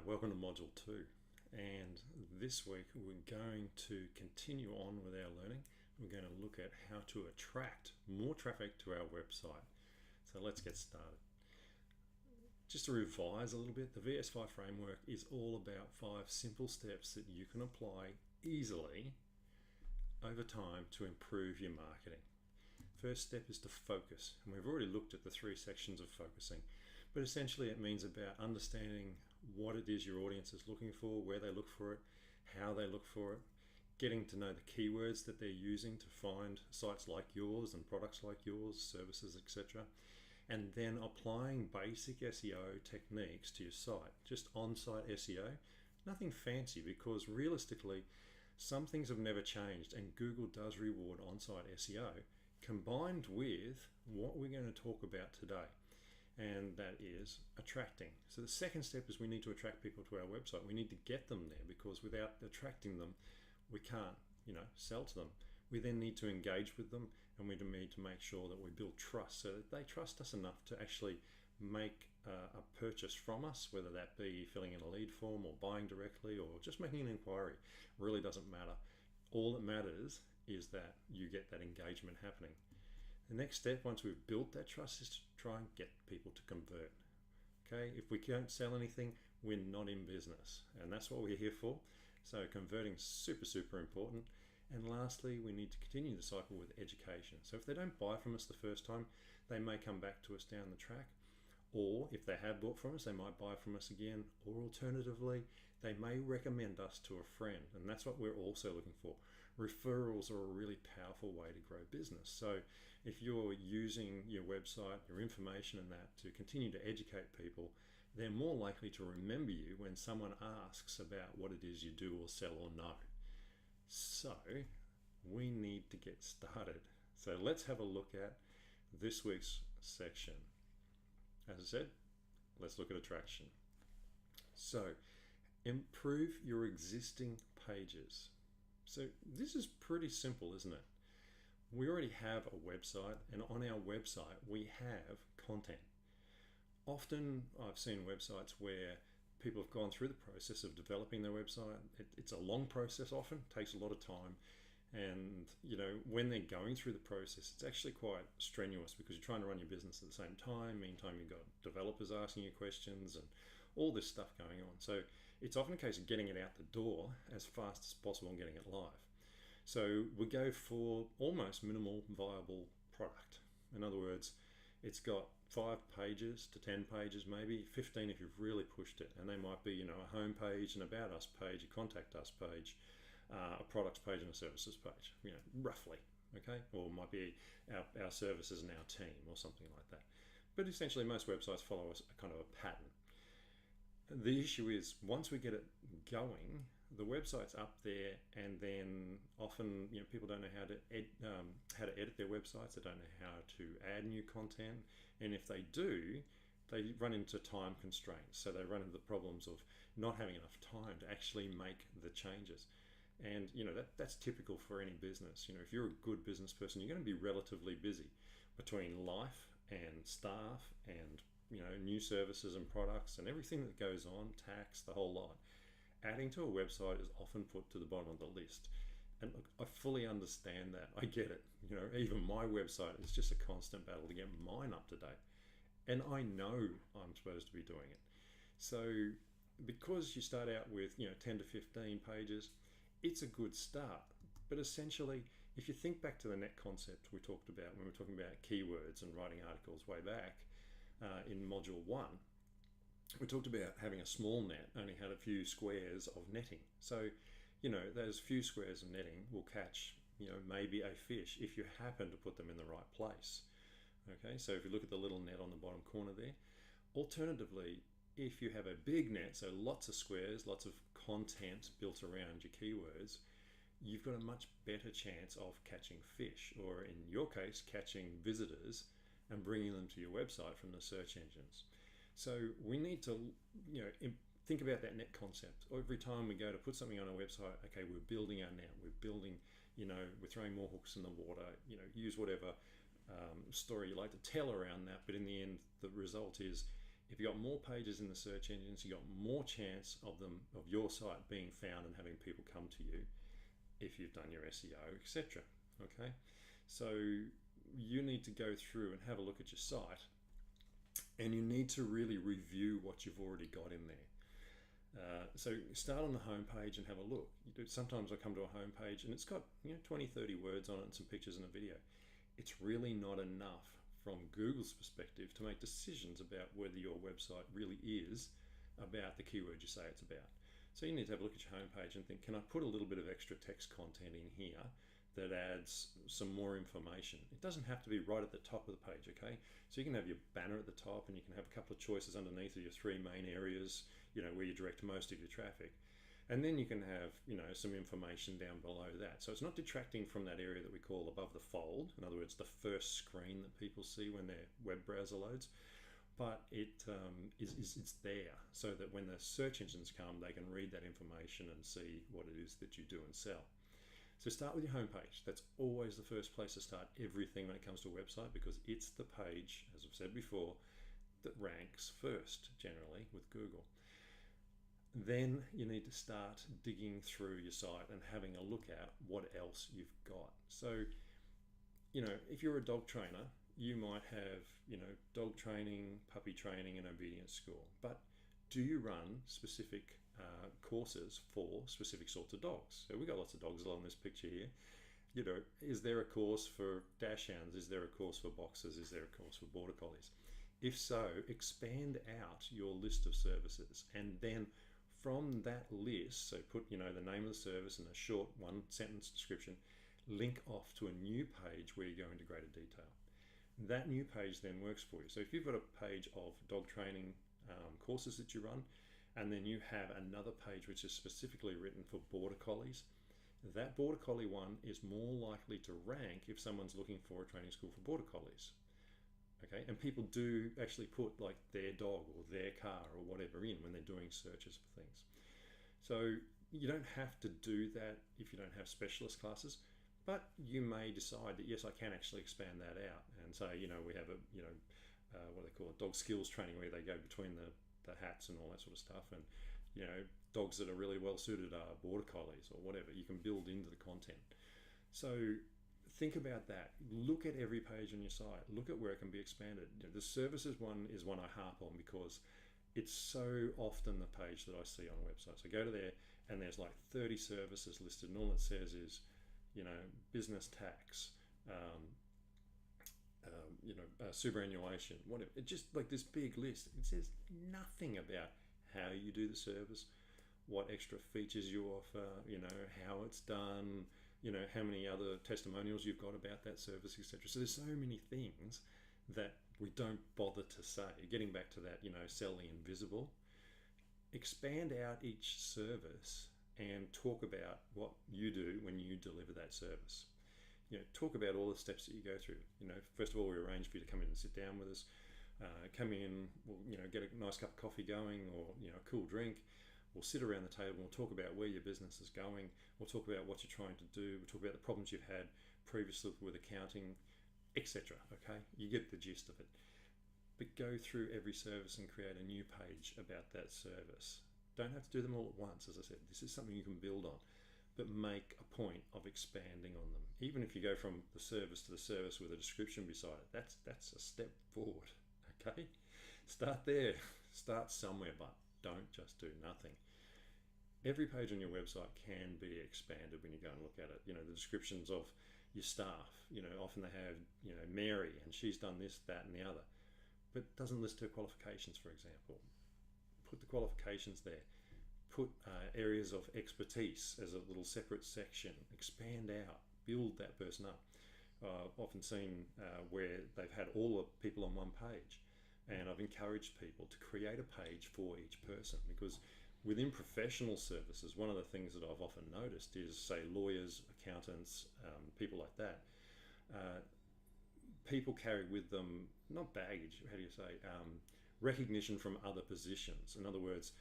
Welcome to Module 2, and this week we're going to continue on with our learning. We're going to look at how to attract more traffic to our website. So let's get started. Just to revise a little bit, the VS5 framework is all about 5 simple steps that you can apply easily over time to improve your marketing. First step is to focus, and we've already looked at the 3 sections of focusing, but essentially it means about understanding what it is your audience is looking for, where they look for it, how they look for it, getting to know the keywords that they're using to find sites like yours and products like yours, services, etc., and then applying basic SEO techniques to your site, just on-site SEO, nothing fancy, because realistically some things have never changed and Google does reward on-site SEO, combined with what we're going to talk about today, and that is attracting. So the second step is we need to attract people to our website. We need to get them there, because without attracting them we can't sell to them. We then need to engage with them, and we need to make sure that we build trust so that they trust us enough to actually make a purchase from us, whether that be filling in a lead form or buying directly or just making an inquiry. Really doesn't matter. All that matters is that you get that engagement happening. The next step, once we've built that trust, is to try and get people to convert. Okay, if we don't sell anything, we're not in business, and that's what we're here for. So converting is super important. And lastly, we need to continue the cycle with education. So if they don't buy from us the first time, they may come back to us down the track. Or if they have bought from us, they might buy from us again. Or alternatively, they may recommend us to a friend. And that's what we're also looking for. Referrals are a really powerful way to grow business. So if you're using your website, your information and that to continue to educate people, they're more likely to remember you when someone asks about what it is you do or sell or know. So we need to get started. So let's have a look at this week's section. As I said, let's look at attraction. So improve your existing pages. So this is pretty simple, isn't it? We already have a website, and on our website we have content. Often I've seen websites where people have gone through the process of developing their website. It's a long process, often takes a lot of time, and when they're going through the process, it's actually quite strenuous, because you're trying to run your business at the same time. Meantime, you've got developers asking you questions and all this stuff going on. So it's often a case of getting it out the door as fast as possible and getting it live. So we go for almost minimal viable product. In other words, it's got 5 pages to 10 pages, maybe 15 if you've really pushed it, and they might be a home page, an about us page, a contact us page, a products page and a services page, roughly, okay? Or it might be our services and our team or something like that. But essentially most websites follow a kind of a pattern. The issue is, once we get it going, the website's up there, and then often people don't know how to edit their websites. They don't know how to add new content, and if they do, they run into time constraints. So they run into the problems of not having enough time to actually make the changes. And that's typical for any business. If you're a good business person, you're going to be relatively busy between life and staff and new services and products and everything that goes on, tax, the whole lot. Adding to a website is often put to the bottom of the list. And look, I fully understand that. I get it. Even my website is just a constant battle to get mine up to date. And I know I'm supposed to be doing it. So because you start out with 10 to 15 pages, it's a good start. But essentially, if you think back to the net concept we talked about when we were talking about keywords and writing articles way back in Module 1, we talked about having a small net only had a few squares of netting. So, those few squares of netting will catch, maybe a fish if you happen to put them in the right place. Okay, so if you look at the little net on the bottom corner there. Alternatively, if you have a big net, so lots of squares, lots of content built around your keywords, you've got a much better chance of catching fish, or in your case, catching visitors and bringing them to your website from the search engines. So we need to, think about that net concept. Every time we go to put something on our website, okay, we're building our net, we're building, we're throwing more hooks in the water, use whatever story you like to tell around that. But in the end, the result is If you got more pages in the search engines, you got more chance of your site being found and having people come to you if you've done your SEO, etc. Okay, so you need to go through and have a look at your site, and you need to really review what you've already got in there. So start on the home page and have a look. Sometimes I come to a home page and it's got 20, 30 words on it and some pictures and a video. It's really not enough from Google's perspective to make decisions about whether your website really is about the keyword you say it's about. So you need to have a look at your home page and think, can I put a little bit of extra text content in here that adds some more information? It doesn't have to be right at the top of the page, okay? So you can have your banner at the top, and you can have a couple of choices underneath of your 3 main areas, where you direct most of your traffic. And then you can have, some information down below that. So it's not detracting from that area that we call above the fold. In other words, the first screen that people see when their web browser loads. But it's there so that when the search engines come, they can read that information and see what it is that you do and sell. So start with your homepage. That's always the first place to start everything when it comes to a website, because it's the page, as I've said before, that ranks first generally with Google. Then you need to start digging through your site and having a look at what else you've got. So, if you're a dog trainer, you might have, dog training, puppy training, and obedience school. But do you run specific courses for specific sorts of dogs? So we've got lots of dogs along this picture here. Is there a course for dachshunds? Is there a course for boxers? Is there a course for border collies? If so, expand out your list of services, and then from that list, so put the name of the service and a short 1-sentence description, link off to a new page where you go into greater detail. That new page then works for you. So if you've got a page of dog training courses that you run, and then you have another page which is specifically written for border collies, that border collie one is more likely to rank if someone's looking for a training school for border collies. Okay, and people do actually put like their dog or their car or whatever in when they're doing searches for things. So you don't have to do that if you don't have specialist classes, but you may decide that yes, I can actually expand that out and say, we have a what they call a dog skills training where they go between the hats and all that sort of stuff, and dogs that are really well suited are border collies or whatever. You can build into the content. So think about that. Look at every page on your site. Look at where it can be expanded. The services one is one I harp on because it's so often the page that I see on websites. I go to there and there's like 30 services listed, and all it says is, business tax, superannuation, whatever. It's just like this big list. It says nothing about how you do the service, what extra features you offer, how it's done, how many other testimonials you've got about that service, etc. So there's so many things that we don't bother to say. Getting back to that, sell the invisible. Expand out each service and talk about what you do when you deliver that service. Talk about all the steps that you go through. First of all, we arrange for you to come in and sit down with us. Come in, we'll, get a nice cup of coffee going, or a cool drink. We'll sit around the table and we'll talk about where your business is going. We'll talk about what you're trying to do. We'll talk about the problems you've had previously with accounting, etc. Okay, you get the gist of it. But go through every service and create a new page about that service. Don't have to do them all at once, as I said. This is something you can build on, but make a point of expanding on them. Even if you go from the service to the service with a description beside it, that's a step forward. Okay, start there. Start somewhere, but don't just do nothing. Every page on your website can be expanded when you go and look at it. The descriptions of your staff, often they have, Mary, and she's done this, that, and the other, but doesn't list her qualifications, for example. Put the qualifications there. Put areas of expertise as a little separate section. Expand out. Build that person up. I've often seen where they've had all the people on one page, and I've encouraged people to create a page for each person, because within professional services, one of the things that I've often noticed is, say, lawyers, accountants, people like that, people carry with them, not baggage, how do you say, recognition from other positions. In other words,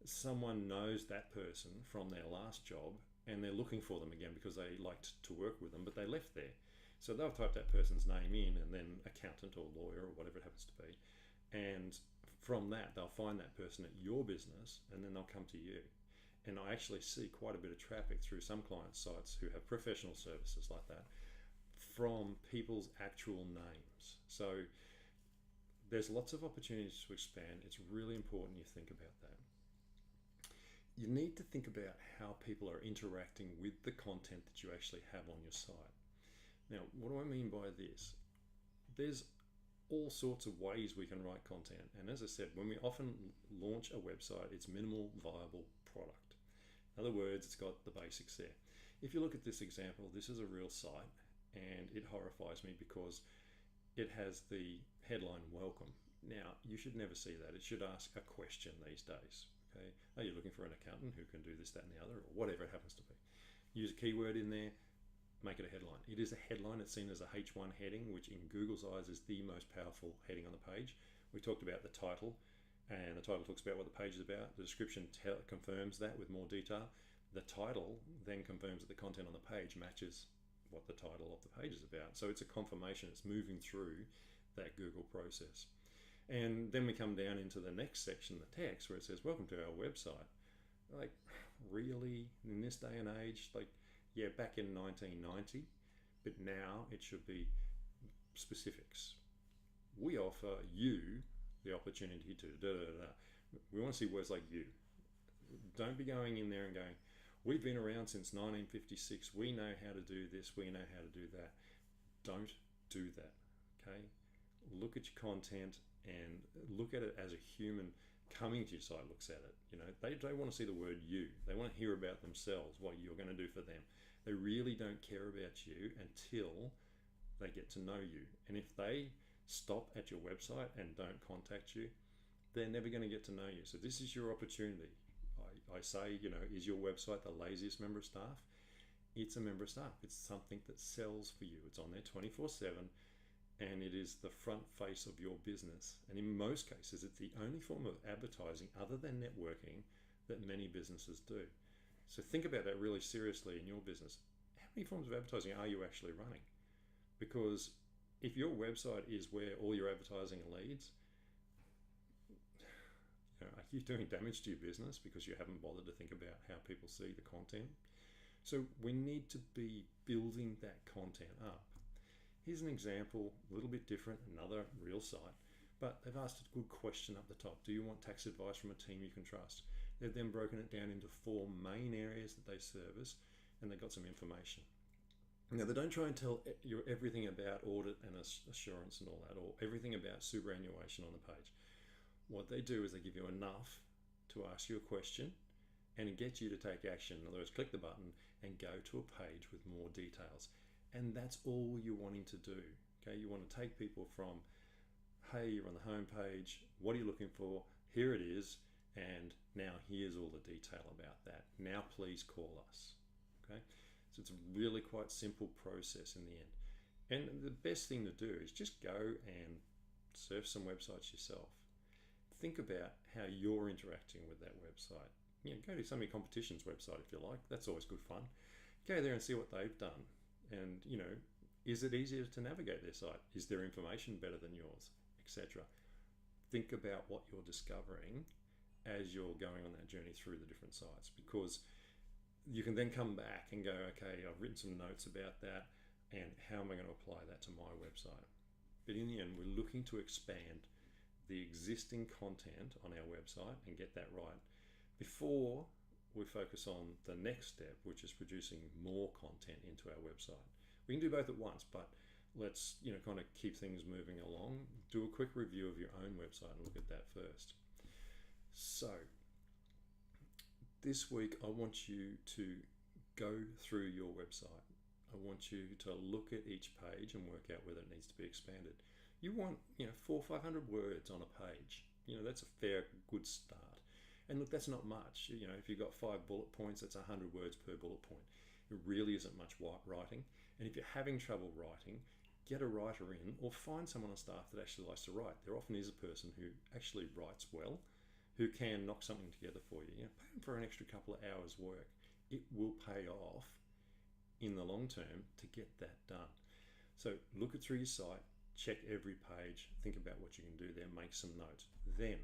someone knows that person from their last job and they're looking for them again because they liked to work with them, but they left there. So they'll type that person's name in, and then accountant or lawyer or whatever it happens to be. And From that, they'll find that person at your business and then they'll come to you. And I actually see quite a bit of traffic through some client sites who have professional services like that from people's actual names. So there's lots of opportunities to expand. It's really important you think about that. You need to think about how people are interacting with the content that you actually have on your site. Now, what do I mean by this? There's all sorts of ways we can write content. And as I said, when we often launch a website, it's minimal viable product. In other words, it's got the basics there. If you look at this example, this is a real site and it horrifies me because it has the headline welcome. Now, you should never see that. It should ask a question these days. Okay? Are you looking for an accountant who can do this, that, and the other, or whatever it happens to be? Use a keyword in there, make it a headline. It is a headline. It's seen as a H1 heading, which in Google's eyes is the most powerful heading on the page. We talked about the title, and the title talks about what the page is about. The description confirms that with more detail. The title then confirms that the content on the page matches what the title of the page is about. So it's a confirmation. It's moving through that Google process. And then we come down into the next section, the text, where it says, welcome to our website. Like, really? In this day and age? Like, yeah, back in 1990, but now it should be specifics. We offer you the opportunity to We want to see words like you. Don't be going in there and going, we've been around since 1956. We know how to do this. We know how to do that. Don't do that. Okay? Look at your content and look at it as a human coming to your site looks at it. You know, they don't want to see the word you. They want to hear about themselves, what you're going to do for them. They really don't care about you until they get to know you. And if they stop at your website and don't contact you, they're never going to get to know you. So this is your opportunity. I say, you know, is your website the laziest member of staff? It's a member of staff. It's something that sells for you. It's on there 24/7 and it is the front face of your business. And in most cases, it's the only form of advertising other than networking that many businesses do. So think about that really seriously in your business. How many forms of advertising are you actually running? Because if your website is where all your advertising leads, you know, are you doing damage to your business because you haven't bothered to think about how people see the content? So we need to be building that content up. Here's an example, a little bit different, another real site, but they've asked a good question up the top. Do you want tax advice from a team you can trust? They've then broken it down into 4 main areas that they service, and they've got some information. Now, they don't try and tell you everything about audit and assurance and all that, or everything about superannuation on the page. What they do is they give you enough to ask you a question and get you to take action. In other words, click the button and go to a page with more details. And that's all you're wanting to do. Okay, you want to take people from, hey, you're on the home page, what are you looking for? Here it is, and now here's all the detail about that. Now please call us. Okay, so it's a really quite simple process in the end. And the best thing to do is just go and surf some websites yourself. Think about how you're interacting with that website. You know, go to some of your competition's website if you like. That's always good fun. Go there and see what they've done. And, you know, is it easier to navigate their site? Is their information better than yours, etc.? Think about what you're discovering as you're going on that journey through the different sites, because you can then come back and go, okay, I've written some notes about that, and how am I going to apply that to my website? But in the end, we're looking to expand the existing content on our website and get that right before we focus on the next step, which is producing more content into our website. We can do both at once, but let's, you know, kind of keep things moving along. Do a quick review of your own website and look at that first. So this week, I want you to go through your website. I want you to look at each page and work out whether it needs to be expanded. You want, you know, 400 or 500 words on a page. You know, that's a fair, good start. And look, that's not much. You know, if you've got 5 bullet points, that's 100 words per bullet point. It really isn't much writing. And if you're having trouble writing, get a writer in, or find someone on staff that actually likes to write. There often is a person who actually writes well, who can knock something together for you. You know, pay them for an extra couple of hours work. It will pay off in the long term to get that done. So look it through your site, check every page, think about what you can do there, make some notes. Then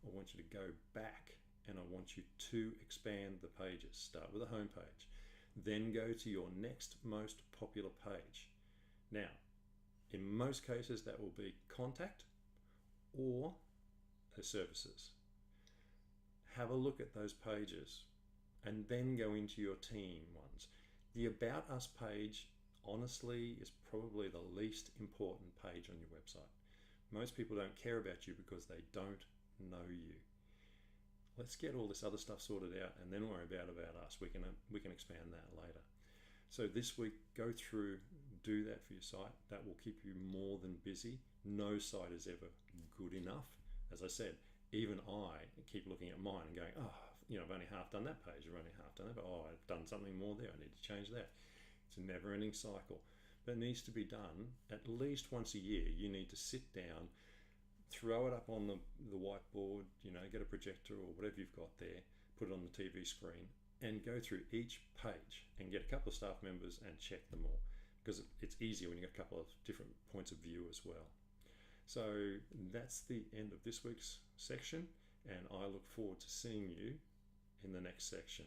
I want you to go back and I want you to expand the pages. Start with a home page, then go to your next most popular page. Now, in most cases, that will be contact or services. Have a look at those pages and then go into your team ones. The About Us page, honestly, is probably the least important page on your website. Most people don't care about you because they don't know you. Let's get all this other stuff sorted out and then worry about us. We can expand that later. So this week, go through, do that for your site. That will keep you more than busy. No site is ever good enough. As I said, even I keep looking at mine and going, oh, I've only half done that page, I've only half done that, but I've done something more there, I need to change that. It's a never-ending cycle. But it needs to be done at least once a year. You need to sit down, throw it up on the whiteboard, get a projector or whatever you've got there, put it on the TV screen, and go through each page and get a couple of staff members and check them all, because it's easier when you've got a couple of different points of view as well. So that's the end of this week's section, and I look forward to seeing you in the next section.